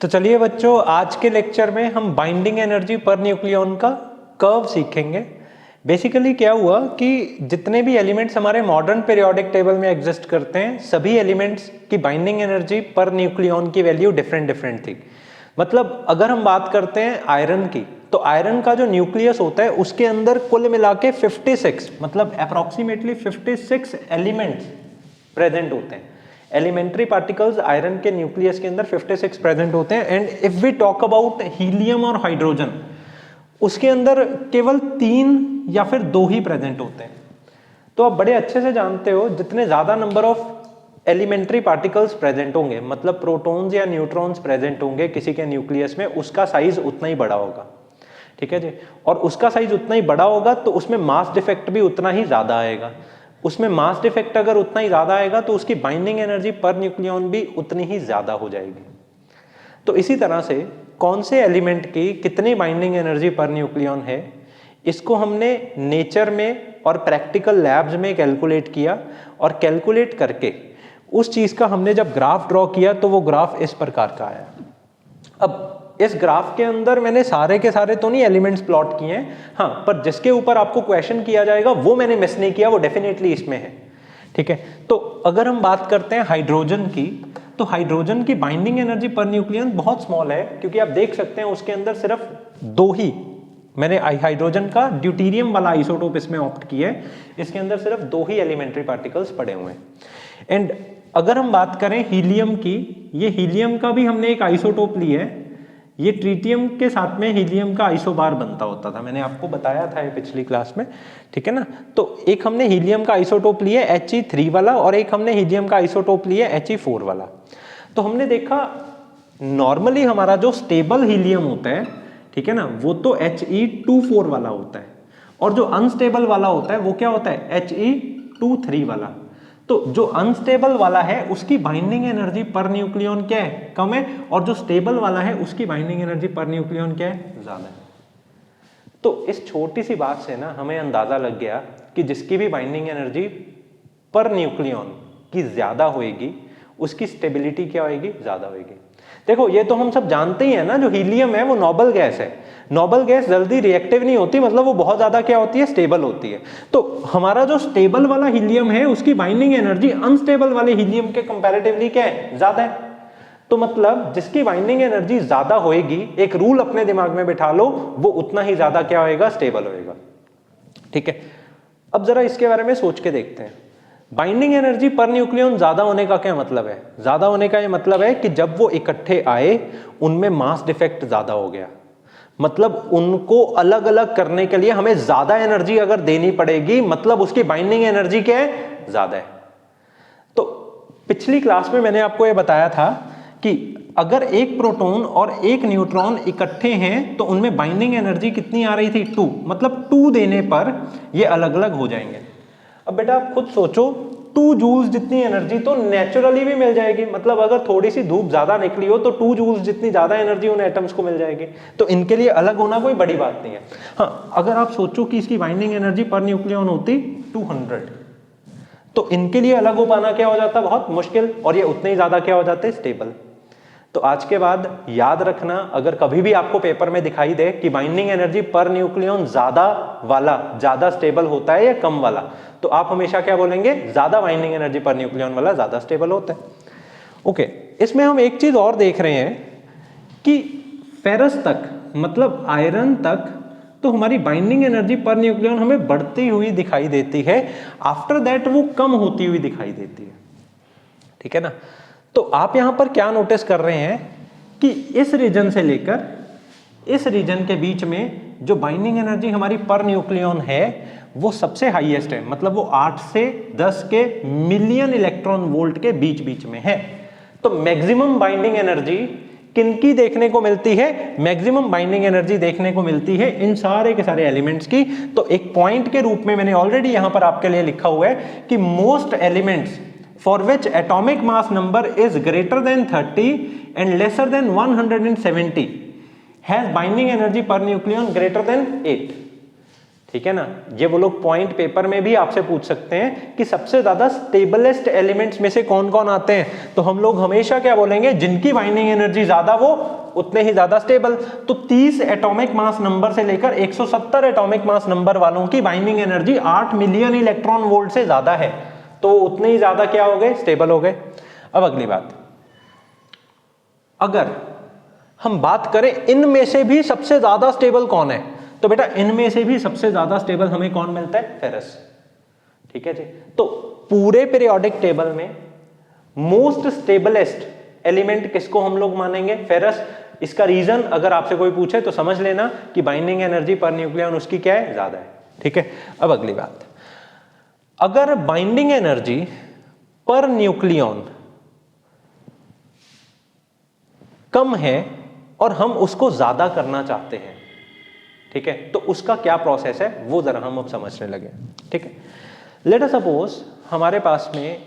तो चलिए बच्चों, आज के लेक्चर में हम बाइंडिंग एनर्जी पर न्यूक्लियॉन का कर्व सीखेंगे। बेसिकली क्या हुआ कि जितने भी एलिमेंट्स हमारे मॉडर्न पीरियोडिक टेबल में एग्जिस्ट करते हैं, सभी एलिमेंट्स की बाइंडिंग एनर्जी पर न्यूक्लियॉन की वैल्यू डिफरेंट डिफरेंट थी। मतलब अगर हम बात करते हैं आयरन की, तो आयरन का जो न्यूक्लियस होता है उसके अंदर कुल मिला के 56 मतलब अप्रोक्सीमेटली 56 एलिमेंट्स प्रेजेंट होते हैं। एलिमेंट्री पार्टिकल्स आयरन के न्यूक्लियस के अंदर 56 प्रेजेंट होते हैं। And if we talk about helium और हाइड्रोजन, उसके अंदर केवल 3 या फिर 2 ही प्रेजेंट होते हैं। तो आप बड़े अच्छे से जानते हो, जितने ज्यादा number of elementary particles present होंगे, मतलब प्रोटॉन्स या न्यूट्रॉन्स प्रेजेंट होंगे किसी के न्यूक्लियस में, उसका साइज उतना ही बड़ा होगा। ठीक है जी। और उसका साइज उतना ही बड़ा होगा तो उसमें मास डिफेक्ट भी उतना ही ज्यादा आएगा। उसमें मास डिफेक्ट अगर उतना ही ज्यादा आएगा तो उसकी बाइंडिंग एनर्जी पर न्यूक्लियॉन भी उतनी ही ज्यादा हो जाएगी। तो इसी तरह से कौन से एलिमेंट की कितनी बाइंडिंग एनर्जी पर न्यूक्लियॉन है, इसको हमने नेचर में और प्रैक्टिकल लैब्स में कैलकुलेट किया। और कैलकुलेट करके उस चीज का हमने जब ग्राफ ड्रॉ किया तो वो ग्राफ इस प्रकार का आया। अब इस ग्राफ के अंदर मैंने सारे के सारे तो नहीं एलिमेंट्स प्लॉट किए हैं, हाँ, पर जिसके ऊपर आपको क्वेश्चन किया जाएगा वो मैंने मिस नहीं किया, वो डेफिनेटली इसमें है। ठीक है। तो अगर हम बात करते हैं हाइड्रोजन की, तो हाइड्रोजन की बाइंडिंग एनर्जी पर न्यूक्लियन बहुत स्मॉल है, क्योंकि आप देख सकते हैं उसके अंदर सिर्फ 2 ही, मैंने हाइड्रोजन का ड्यूटेरियम वाला आइसोटोप इसमें ऑप्ट किया है, इसके अंदर सिर्फ 2 ही एलिमेंट्री पार्टिकल्स पड़े हुए हैं। एंड अगर हम बात करें हीलियम की, ये हीलियम का भी हमने एक आइसोटोप लिया है। ये ट्रीटियम के साथ में हीलियम का आइसोबार बनता होता था, मैंने आपको बताया था ये पिछली क्लास में। ठीक है ना। तो एक हमने हीलियम का आइसोटोप लिया He3 वाला, और एक हमने हीलियम का आइसोटोप लिया He4 वाला। तो हमने देखा नॉर्मली हमारा जो स्टेबल हीलियम होता है, ठीक है ना, वो तो He24 वाला होता है, और जो अनस्टेबल वाला होता है वो क्या होता है, He23 वाला। तो जो अनस्टेबल वाला है उसकी बाइंडिंग एनर्जी पर न्यूक्लियॉन क्या है, कम है, और जो स्टेबल वाला है उसकी बाइंडिंग एनर्जी पर न्यूक्लियॉन क्या है, ज्यादा है। तो इस छोटी सी बात से ना हमें अंदाजा लग गया कि जिसकी भी बाइंडिंग एनर्जी पर न्यूक्लियॉन की ज्यादा होएगी उसकी स्टेबिलिटी क्या होएगी, ज्यादा होएगी। देखो ये तो हम सब जानते ही है ना, जो हीलियम है वो नोबल गैस है। नोबल गैस जल्दी रिएक्टिव नहीं होती, मतलब वो बहुत ज्यादा क्या होती है, स्टेबल होती है। तो हमारा जो स्टेबल वाला हीलियम है उसकी बाइंडिंग एनर्जी अनस्टेबल वाले हीलियम के कंपैरेटिवली क्या है, ज्यादा है। तो मतलब जिसकी बाइंडिंग एनर्जी ज्यादा होएगी, एक रूल अपने दिमाग में बिठा लो, वो उतना ही ज्यादा क्या होएगा, स्टेबल होएगा। ठीक है। अब जरा इसके बारे में सोच के देखते हैं। बाइंडिंग एनर्जी पर न्यूक्लियॉन ज्यादा होने का क्या मतलब है? ज्यादा होने का ये मतलब है कि जब वो इकट्ठे आए उनमें मास डिफेक्ट ज्यादा हो गया, मतलब उनको अलग अलग करने के लिए हमें ज्यादा एनर्जी अगर देनी पड़ेगी, मतलब उसकी बाइंडिंग एनर्जी क्या है, ज्यादा है। तो पिछली क्लास में मैंने आपको ये बताया था कि अगर एक प्रोटॉन और एक न्यूट्रॉन इकट्ठे हैं तो उनमें बाइंडिंग एनर्जी कितनी आ रही थी, 2, मतलब 2 देने पर ये अलग अलग हो जाएंगे। अब बेटा आप खुद सोचो, 2 जूल्स जितनी एनर्जी तो नेचुरली भी मिल जाएगी, मतलब अगर थोड़ी सी धूप ज्यादा निकली हो तो 2 जूल्स जितनी ज्यादा एनर्जी उन एटम्स को मिल जाएगी। तो इनके लिए अलग होना कोई बड़ी बात नहीं है। हाँ, अगर आप सोचो कि इसकी बाइंडिंग एनर्जी पर न्यूक्लियॉन होती 200, तो इनके लिए अलग हो पाना क्या हो जाता, बहुत मुश्किल, और ये उतने ही ज्यादा क्या हो जाते, स्टेबल। तो आज के बाद याद रखना, अगर कभी भी आपको पेपर में दिखाई दे कि बाइंडिंग एनर्जी पर न्यूक्लियॉन ज्यादा वाला ज्यादा स्टेबल होता है या कम वाला, तो आप हमेशा क्या बोलेंगे, ज्यादा बाइंडिंग एनर्जी पर न्यूक्लियॉन वाला ज्यादा स्टेबल होता है। ओके। इसमें हम एक चीज और देख रहे हैं कि फेरस तक, मतलब आयरन तक, तो हमारी बाइंडिंग एनर्जी पर न्यूक्लियॉन हमें बढ़ती हुई दिखाई देती है, आफ्टर दैट वो कम होती हुई दिखाई देती है। ठीक है ना। तो आप यहां पर क्या नोटिस कर रहे हैं कि इस रीजन से लेकर इस रीजन के बीच में जो बाइंडिंग एनर्जी हमारी पर न्यूक्लियॉन है वो सबसे हाईएस्ट है, मतलब वो 8 से 10 के मिलियन इलेक्ट्रॉन वोल्ट के बीच बीच में है। तो मैक्सिमम बाइंडिंग एनर्जी किनकी देखने को मिलती है, मैक्सिमम बाइंडिंग एनर्जी देखने को मिलती है इन सारे के सारे एलिमेंट्स की। तो एक पॉइंट के रूप में मैंने ऑलरेडी यहां पर आपके लिए लिखा हुआ है कि most elements for which atomic mass number is greater than 30 and lesser than 170 has binding energy per nucleon greater than 8. ठीक है ना। ये वो लोग पॉइंट पेपर में भी आपसे पूछ सकते हैं कि सबसे ज्यादा स्टेबलेस्ट एलिमेंट्स में से कौन कौन आते हैं, तो हम लोग हमेशा क्या बोलेंगे, जिनकी बाइंडिंग एनर्जी ज्यादा वो उतने ही ज्यादा स्टेबल। तो 30 एटॉमिक मास नंबर से लेकर 170 एटॉमिक मास नंबर वालों की binding energy 8 million electron volt से ज्यादा है, तो उतने ही ज्यादा क्या हो गए, स्टेबल हो गए। अब अगली बात, अगर हम बात करें इनमें से भी सबसे ज्यादा स्टेबल कौन है, तो बेटा इनमें से भी सबसे ज्यादा स्टेबल हमें कौन मिलता है, फेरस। ठीक है जी। तो पूरे पीरियोडिक टेबल में मोस्ट स्टेबलेस्ट एलिमेंट किसको हम लोग मानेंगे, फेरस। इसका रीजन अगर आपसे कोई पूछे तो समझ लेना कि बाइंडिंग एनर्जी पर न्यूक्लियन उसकी क्या है, ज्यादा है। ठीक है। अब अगली बात, अगर बाइंडिंग एनर्जी पर न्यूक्लियन कम है और हम उसको ज्यादा करना चाहते हैं, ठीक है, तो उसका क्या प्रोसेस है वो जरा हम अब समझने लगे। ठीक है। लेट अस सपोज हमारे पास में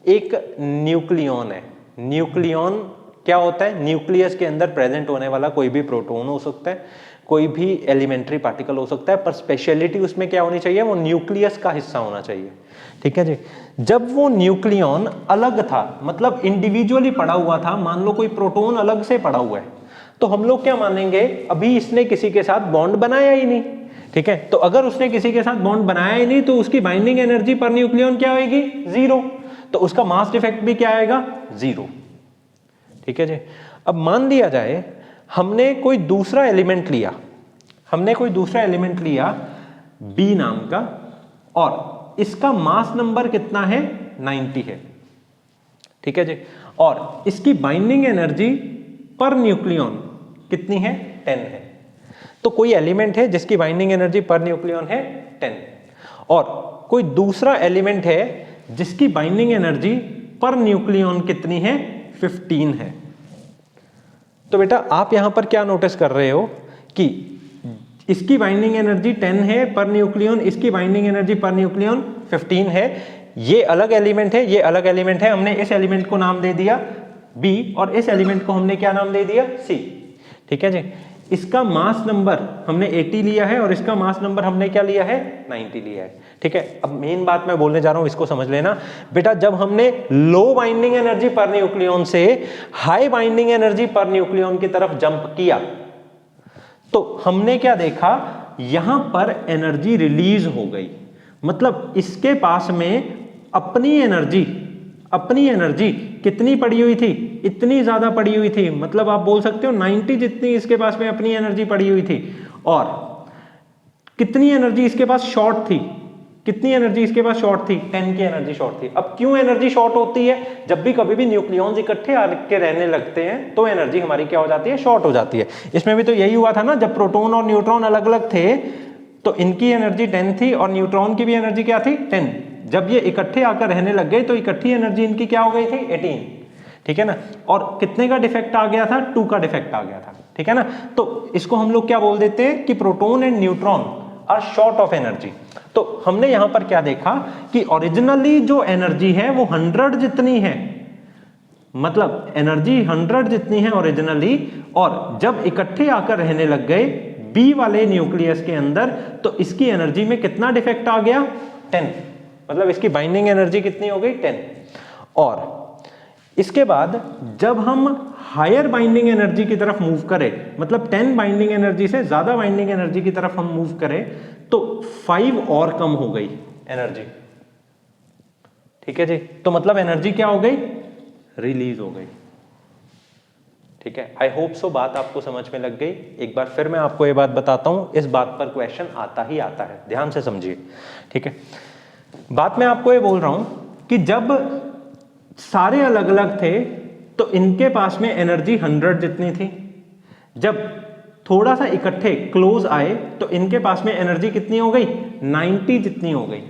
एक न्यूक्लियन है। न्यूक्लियन क्या होता है, न्यूक्लियस के अंदर प्रेजेंट होने वाला कोई भी प्रोटॉन हो सकता है, कोई भी एलिमेंट्री पार्टिकल हो सकता है, पर स्पेशलिटी उसमें क्या होनी चाहिए, वो न्यूक्लियस का हिस्सा होना चाहिए। ठीक है जी। जब वो न्यूक्लियन अलग था, मतलब इंडिविजुअली पड़ा हुआ था, मान लो कोई प्रोटॉन अलग से पड़ा हुआ है, तो हम लोग क्या मानेंगे, अभी इसने किसी के साथ बॉन्ड बनाया ही नहीं। ठीक है। तो अगर उसने किसी के साथ बॉन्ड बनाया ही नहीं तो उसकी बाइंडिंग एनर्जी पर न्यूक्लियन क्या होगी, 0। तो उसका मास डिफेक्ट भी क्या आएगा, 0। ठीक है जी। अब मान लिया जाए हमने कोई दूसरा एलिमेंट लिया, बी नाम का, और इसका मास नंबर कितना है, 90 है। ठीक है जी। और इसकी बाइंडिंग एनर्जी पर न्यूक्लियन कितनी है, 10 है। तो कोई एलिमेंट है जिसकी बाइंडिंग एनर्जी पर न्यूक्लियन है 10, और कोई दूसरा एलिमेंट है जिसकी बाइंडिंग एनर्जी पर न्यूक्लियन कितनी है, 15 है। तो बेटा आप यहां पर क्या नोटिस कर रहे हो कि इसकी बाइंडिंग एनर्जी 10 है पर न्यूक्लियन, इसकी बाइंडिंग एनर्जी पर न्यूक्लियन 15 है। ये अलग एलिमेंट है, ये अलग एलिमेंट है। हमने इस एलिमेंट को नाम दे दिया बी और इस एलिमेंट को हमने क्या नाम दे दिया, सी। ठीक है जी। इसका मास नंबर हमने 80 लिया है और इसका मास नंबर हमने क्या लिया है, 90 लिया है। ठीक है। अब मेन बात मैं बोलने जा रहा हूं, इसको समझ लेना बेटा। जब हमने लो बाइंडिंग एनर्जी पर न्यूक्लियन से high binding energy per nucleon की तरफ जंप किया, तो हमने क्या देखा, यहां पर एनर्जी रिलीज हो गई। मतलब इसके पास में अपनी एनर्जी कितनी पड़ी हुई थी, इतनी ज्यादा पड़ी हुई थी। मतलब आप बोल सकते हो 90 जितनी इसके पास में अपनी एनर्जी पड़ी हुई थी। और कितनी एनर्जी इसके पास शॉर्ट थी, 10 की एनर्जी शॉर्ट थी। अब क्यों एनर्जी शॉर्ट होती है, जब भी कभी भी न्यूक्लियॉन्स इकट्ठे आके रहने लगते हैं तो एनर्जी हमारी क्या हो जाती है, शॉर्ट हो जाती है। इसमें भी तो यही हुआ था ना, जब प्रोटॉन और न्यूट्रॉन अलग अलग थे तो इनकी एनर्जी 10 थी और न्यूट्रॉन की भी एनर्जी क्या थी, 10। जब ये इकट्ठे आकर रहने लग गए तो इकट्ठी एनर्जी इनकी क्या हो गई थी, 18। ठीक है ना। और कितने का डिफेक्ट आ गया था, 2 का डिफेक्ट आ गया था। ठीक है ना। तो इसको हम लोग क्या बोल देते हैं कि proton and neutron are short of energy. तो हमने यहां पर क्या देखा कि ओरिजिनली जो एनर्जी है वो 100 जितनी है, मतलब एनर्जी 100 जितनी है ओरिजिनली, और जब इकट्ठे आकर रहने लग गए बी वाले न्यूक्लियस के अंदर तो इसकी एनर्जी में कितना डिफेक्ट आ गया, 10। मतलब इसकी बाइंडिंग एनर्जी कितनी हो गई, 10। और इसके बाद जब हम हायर बाइंडिंग एनर्जी की तरफ मूव करें, मतलब 10 बाइंडिंग एनर्जी से ज्यादा बाइंडिंग एनर्जी की तरफ हम मूव करें, तो 5 और कम हो गई एनर्जी। ठीक है जी। तो मतलब एनर्जी क्या हो गई, रिलीज हो गई। ठीक है। आई होप सो बात आपको समझ में लग गई। एक बार फिर मैं आपको ये बात बताता हूं, इस बात पर क्वेश्चन आता ही आता है, ध्यान से समझिए। ठीक है। बात मैं आपको ये बोल रहा हूं कि जब सारे अलग अलग थे तो इनके पास में एनर्जी 100 जितनी थी। जब थोड़ा सा इकट्ठे क्लोज आए तो इनके पास में एनर्जी कितनी हो गई, 90 जितनी हो गई।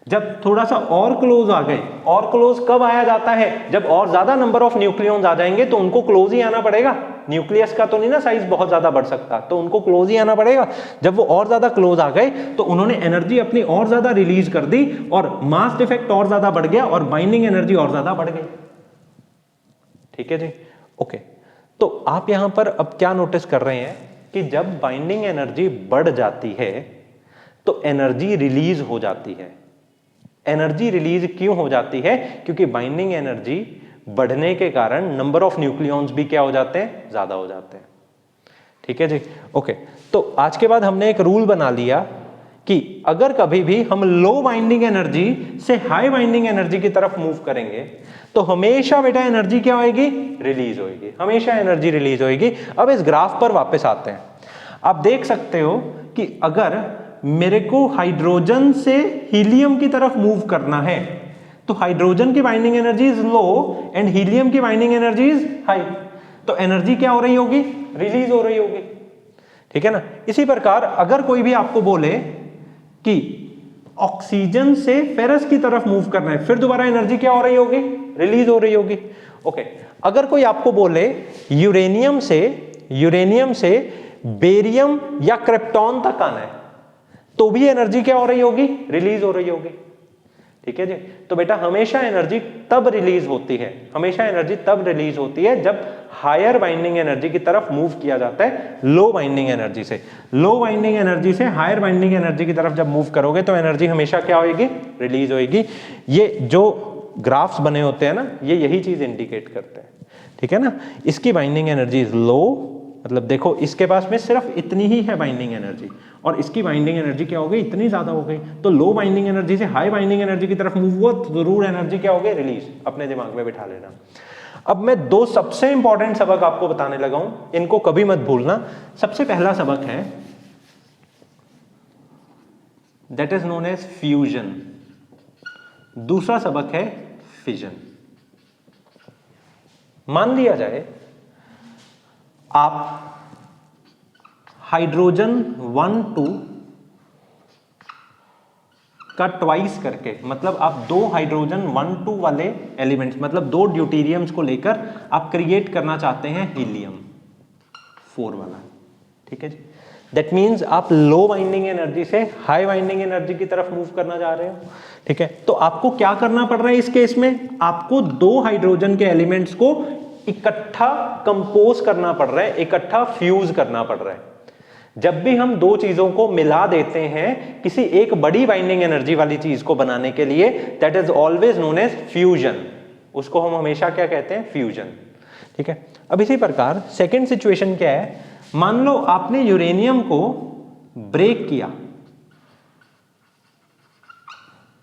जब थोड़ा सा और क्लोज आ गए, और क्लोज कब आया जाता है, जब और ज्यादा नंबर ऑफ न्यूक्लियॉन्स आ जाएंगे तो उनको क्लोज ही आना पड़ेगा। न्यूक्लियस का तो नहीं ना साइज बहुत ज्यादा बढ़ सकता, तो उनको क्लोज ही आना पड़ेगा। जब वो और ज्यादा क्लोज आ गए तो उन्होंने एनर्जी अपनी और ज्यादा रिलीज कर दी और मास डिफेक्ट और ज्यादा बढ़ गया और बाइंडिंग एनर्जी और ज्यादा बढ़ गई। ठीक है जी। ओके। तो आप यहां पर अब क्या नोटिस कर रहे हैं कि जब बाइंडिंग एनर्जी बढ़ जाती है तो एनर्जी रिलीज हो जाती है। एनर्जी रिलीज क्यों हो जाती है? क्योंकि बाइंडिंग एनर्जी बढ़ने के कारण नंबर ऑफ न्यूक्लियॉन्स भी क्या हो जाते हैं? ज्यादा हो जाते हैं। ठीक है जी, ओके। तो आज के बाद हमने एक रूल बना लिया कि अगर कभी भी हम लो बाइंडिंग एनर्जी से हाई बाइंडिंग एनर्जी की तरफ मूव करेंगे तो हमेशा बेटा एनर्जी क्या होगी? रिलीज होगी, हमेशा एनर्जी रिलीज होगी। अब इस ग्राफ पर वापस आते हैं। आप देख सकते हो कि अगर मेरे को हाइड्रोजन से हीलियम की तरफ मूव करना है तो हाइड्रोजन की binding energy is low and helium की बाइंडिंग एनर्जी इज हाई, तो एनर्जी क्या हो रही होगी? रिलीज हो रही होगी। ठीक है ना। इसी प्रकार अगर कोई भी आपको बोले कि ऑक्सीजन से फेरस की तरफ मूव करना है, फिर दोबारा एनर्जी क्या हो रही होगी? रिलीज हो रही होगी। ओके। अगर कोई आपको बोले यूरेनियम से बेरियम या क्रिप्टॉन तक आना है तो भी एनर्जी क्या हो रही होगी? रिलीज हो रही होगी। ठीक है जी। तो बेटा हमेशा एनर्जी तब रिलीज होती है, हमेशा एनर्जी तब रिलीज होती है जब हायर बाइंडिंग एनर्जी की तरफ मूव किया जाता है लो बाइंडिंग एनर्जी से। लो बाइंडिंग एनर्जी से हायर बाइंडिंग एनर्जी की तरफ जब मूव करोगे तो एनर्जी हमेशा क्या होगी? रिलीज होगी। ये जो ग्राफ्स बने होते हैं ना, ये यही चीज इंडिकेट करते हैं। ठीक है ना। इसकी बाइंडिंग एनर्जी इज लो, मतलब देखो इसके पास में सिर्फ इतनी ही है बाइंडिंग एनर्जी और इसकी बाइंडिंग एनर्जी क्या हो गई? इतनी ज्यादा हो गई। तो लो बाइंडिंग एनर्जी से हाई बाइंडिंग एनर्जी की तरफ मूव हुआ तो जरूर एनर्जी क्या हो गई? रिलीज। अपने दिमाग में बिठा लेना। अब मैं दो सबसे इंपॉर्टेंट सबक आपको बताने लगा हूं, इनको कभी मत भूलना। सबसे पहला सबक है that is known as fusion, दूसरा सबक है फिजन। मान लिया जाए आप हाइड्रोजन 1 2 का ट्वाइस करके, मतलब आप दो हाइड्रोजन 1 2 वाले एलिमेंट्स, मतलब दो ड्यूटेरियम्स को लेकर आप क्रिएट करना चाहते हैं हीलियम 4 वाला। ठीक है जी। दैट मीन्स आप लो बाइंडिंग एनर्जी से हाई बाइंडिंग एनर्जी की तरफ मूव करना चाह रहे हो। ठीक है। तो आपको क्या करना पड़ रहा है इस केस में? आपको दो हाइड्रोजन के एलिमेंट्स को इकट्ठा कंपोज करना पड़ रहा है, इकट्ठा फ्यूज करना पड़ रहा है। जब भी हम दो चीजों को मिला देते हैं किसी एक बड़ी बाइंडिंग एनर्जी वाली चीज को बनाने के लिए, that is always known as fusion. उसको हम हमेशा क्या कहते हैं? फ्यूजन। ठीक है। अब इसी प्रकार सेकेंड सिचुएशन क्या है? मान लो आपने यूरेनियम को ब्रेक किया,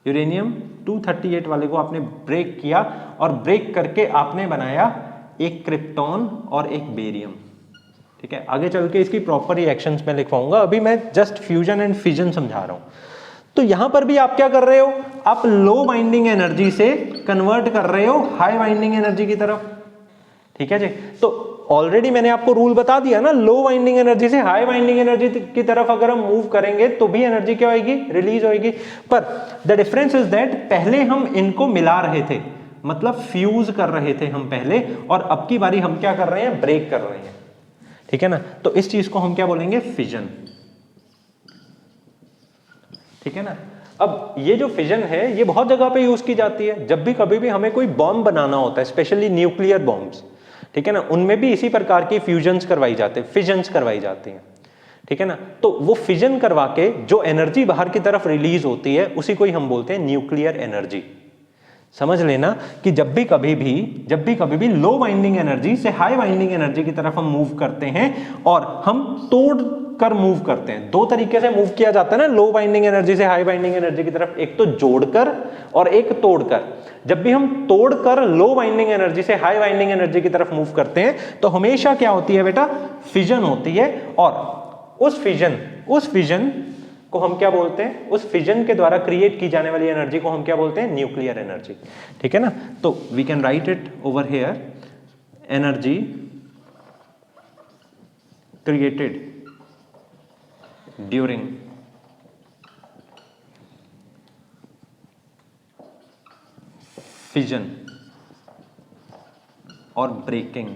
यूरेनियम 238 वाले को आपने ब्रेक किया और ब्रेक करके आपने बनाया एक क्रिप्टॉन और एक बेरियम। ठीक है। आगे चल के इसकी प्रॉपर रिएक्शंस में लिखवाऊंगा, अभी मैं जस्ट फ्यूजन एंड फिजन समझा रहा हूं। तो यहां पर भी आप क्या कर रहे हो? आप लो बाइंडिंग एनर्जी से कन्वर्ट कर रहे हो हाई बाइंडिंग एनर्जी की तरफ। ठीक है जी। तो ऑलरेडी मैंने आपको रूल बता दिया ना, लो बाइंडिंग एनर्जी से हाई बाइंडिंग एनर्जी की तरफ अगर हम मूव करेंगे तो भी एनर्जी क्या होगी? रिलीज होगी। पर द डिफरेंस इज दैट पहले हम इनको मिला रहे थे, मतलब फ्यूज कर रहे थे हम पहले, और अब की बारी हम क्या कर रहे हैं? ब्रेक कर रहे हैं। ठीक है ना। तो इस चीज को हम क्या बोलेंगे? फिजन। ठीक है ना। अब ये जो फिजन है ये बहुत जगह पे यूज की जाती है। जब भी कभी भी हमें कोई बॉम्ब बनाना होता है, स्पेशली न्यूक्लियर बॉम्ब्स, ठीक है ना, उनमें भी इसी प्रकार की फ्यूजन्स करवाई जाते हैं, फिजन्स करवाई जाती हैं। ठीक है ना। तो वो फिजन करवा के जो एनर्जी बाहर की तरफ रिलीज होती है उसी को ही हम बोलते हैं न्यूक्लियर एनर्जी। समझ लेना कि जब भी कभी भी लो बाइंडिंग एनर्जी से हाई बाइंडिंग एनर्जी की तरफ हम मूव करते हैं और हम तोड़ कर मूव करते हैं, दो तरीके से मूव किया जाता है ना लो बाइंडिंग एनर्जी से हाई बाइंडिंग एनर्जी की तरफ, एक तो जोड़कर और एक तोड़कर। जब भी हम तोड़कर लो बाइंडिंग एनर्जी से हाई बाइंडिंग एनर्जी की तरफ मूव करते हैं तो हमेशा क्या होती है बेटा? फिजन होती है। और उस फिजन को हम क्या बोलते हैं? उस फिजन के द्वारा क्रिएट की जाने वाली एनर्जी को हम क्या बोलते हैं? Nuclear energy. ठीक है ना। तो we can write it over here, energy created during fission और ब्रेकिंग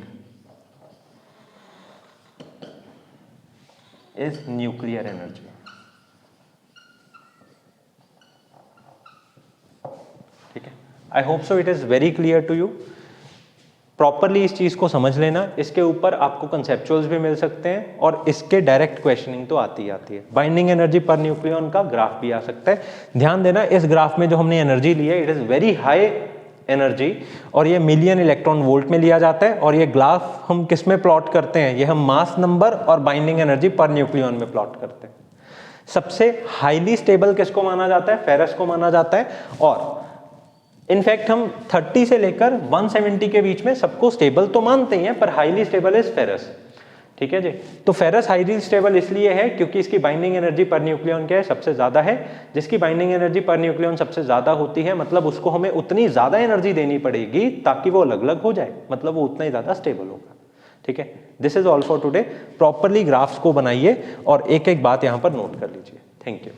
इज न्यूक्लियर एनर्जी। ठीक है। I hope so it is very clear to you. Properly इस चीज को समझ लेना, इसके ऊपर आपको कंसेप्चुअल्स भी मिल सकते हैं और इसके डायरेक्ट क्वेश्चनिंग तो आती आती है। बाइंडिंग एनर्जी पर न्यूक्लियन का ग्राफ भी आ सकता है। ध्यान देना इस ग्राफ में जो हमने एनर्जी ली है it is very high energy और ये मिलियन इलेक्ट्रॉन वोल्ट में लिया जाता है। और ये ग्राफ हम किस में प्लॉट करते हैं, ये हम मास नंबर और बाइंडिंग एनर्जी पर न्यूक्लियन में प्लॉट करते हैं। सबसे हाईली स्टेबल किसको माना जाता है, फेरस को माना जाता है। और इनफैक्ट हम 30 से लेकर 170 के बीच में सबको स्टेबल तो मानते ही हैं, पर हाईली स्टेबल इज फेरस। ठीक है जी। तो फेरस हाईली स्टेबल इसलिए है क्योंकि इसकी बाइंडिंग एनर्जी पर न्यूक्लियन क्या है, सबसे ज्यादा है। जिसकी बाइंडिंग एनर्जी पर न्यूक्लियन सबसे ज्यादा होती है मतलब उसको हमें उतनी ज्यादा एनर्जी देनी पड़ेगी ताकि वो अलग अलग हो जाए, मतलब वो उतना ही ज्यादा स्टेबल होगा। ठीक है, this is all for today. Properly graphs को बनाइए और एक एक बात यहाँ पर नोट कर लीजिए। Thank you.